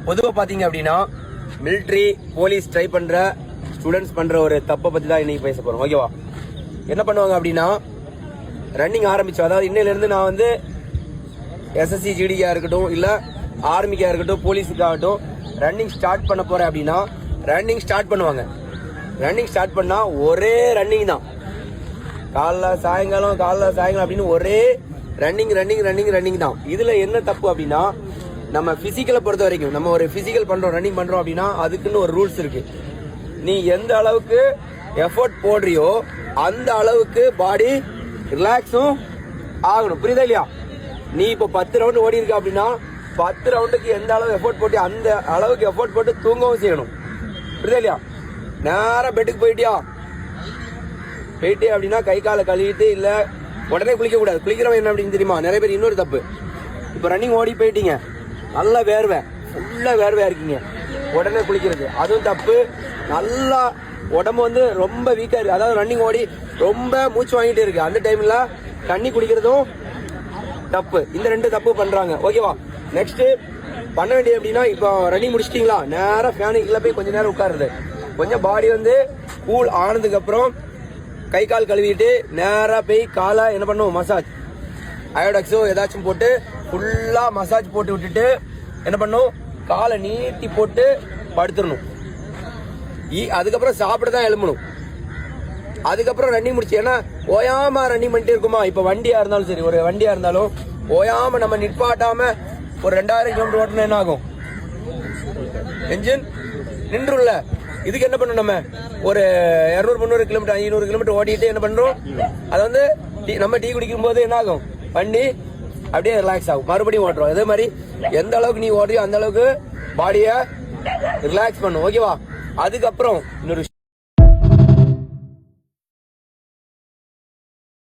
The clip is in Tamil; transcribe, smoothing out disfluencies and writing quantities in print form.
பொதுவாக பார்த்தீங்க அப்படின்னா மிலிட்ரி போலீஸ் ட்ரை பண்ற ஸ்டூடெண்ட்ஸ் பண்ற ஒரு தப்பை பத்தி தான் இன்னைக்கு பேச போறோம். ஓகேவா? என்ன பண்ணுவாங்க அப்படின்னா ரன்னிங் ஆரம்பிச்சோம், அதாவது இன்னையிலிருந்து நான் வந்து எஸ்எஸ்சி ஜிடிக்கா இருக்கட்டும் இல்ல ஆர்மிக்கா இருக்கட்டும் போலீஸுக்காகட்டும் ரன்னிங் ஸ்டார்ட் பண்ண போறேன் அப்படின்னா ரன்னிங் ஸ்டார்ட் பண்ணுவாங்க. ரன்னிங் ஸ்டார்ட் பண்ணா ஒரே ரன்னிங் தான், காலைல சாயங்காலம் அப்படின்னு ஒரே ரன்னிங் தான். இதுல என்ன தப்பு அப்படின்னா நம்ம பிசிக்கலை பொறுத்த வரைக்கும் நம்ம ஒரு பிசிக்கல் பண்றோம் ரன்னிங் பண்றோம் அப்படின்னா அதுக்குன்னு ஒரு ரூல்ஸ் இருக்கு. நீ எந்த அளவுக்கு எஃபோர்ட் போடுறியோ அந்த அளவுக்கு பாடி ரிலாக்ஸும் ஆகணும். புரியுதா இல்லையா? நீ இப்போ 10 ரவுண்ட் ஓடி இருக்க அப்படின்னா 10 ரவுண்டுக்கு எந்த அளவு எஃபோர்ட் போட்டு அந்த அளவுக்கு எஃபோர்ட் போட்டு தூங்கவும் செய்யணும். புரியுதா இல்லையா? நேரம் பெட்டுக்கு போயிட்டே அப்படின்னா கை காலை கழுவிட்டு இல்ல உடனே குளிக்க கூடாது. குளிக்கிறவன் என்ன அப்படின்னு தெரியுமா? நிறைய பேர் இன்னொரு தப்பு, இப்போ ரன்னிங் ஓடி போயிட்டீங்க, நல்லா ஃபுல்லா வேர்வையா இருக்கீங்க, உடனே குளிக்கிறது அதுவும் தப்பு. நல்லா உடம்பு வந்து ரொம்ப வீக்கா இருக்கு, அதாவது ரன்னிங் ஓடி ரொம்ப மூச்சு வாங்கிட்டு இருக்கு, அந்த டைம்ல தண்ணி குடிக்கிறதும் தப்பு. இந்த 2 தப்பு பண்றாங்க. ஓகேவா? நெக்ஸ்ட் பண்ண வேண்டியது அப்படின்னா இப்போ ரன்னிங் முடிச்சிட்டீங்களா, நேரம் ஃபேனுக்குள்ள போய் கொஞ்ச நேரம் உட்காருது, கொஞ்சம் பாடி வந்து கூல் ஆனதுக்கு அப்புறம் கை கால் கழுவிட்டு நேரா போய் காலை என்ன பண்ணும், மசாஜ் அயோடெக்ஸோ ஏதாச்சும் போட்டு ஃபுல்லா மசாஜ் போட்டு விட்டுட்டு என்ன பண்ணும், காலை நீட்டி போட்டு படுத்துடணும். அதுக்கப்புறம் சாப்பிட தான் எழும்பணும். அதுக்கப்புறம் ரன்னிங் முடிச்சு, ஏன்னா ஓயாம ரன்னிங் பண்ணிட்டே இருக்குமா. இப்ப வண்டியா இருந்தாலும் சரி, ஒரு வண்டியா இருந்தாலும் ஓயாம நம்ம நிற்பாட்டாம ஒரு 2000 கிலோமீட்டர் ஓட்டணும், என்ன ஆகும், என்ஜின் நின்றுல. இதுக்கு என்ன பண்ணணும், நம்ம ஒரு 200-300 கிலோமீட்டர் 500 கிலோமீட்டர் ஓடிட்டு என்ன பண்றோம், அது வந்து நம்ம டீ குடிக்கும் போது என்ன ஆகும், வண்டி அப்படியே ரிலாக்ஸ் ஆகும், மறுபடியும் ஓட்டுறோம். அதே மாதிரி எந்த அளவுக்கு நீ ஓடுறியோ அந்த அளவுக்கு பாடியை ரிலாக்ஸ் பண்ணும். ஓகேவா? அதுக்கப்புறம் இன்னொரு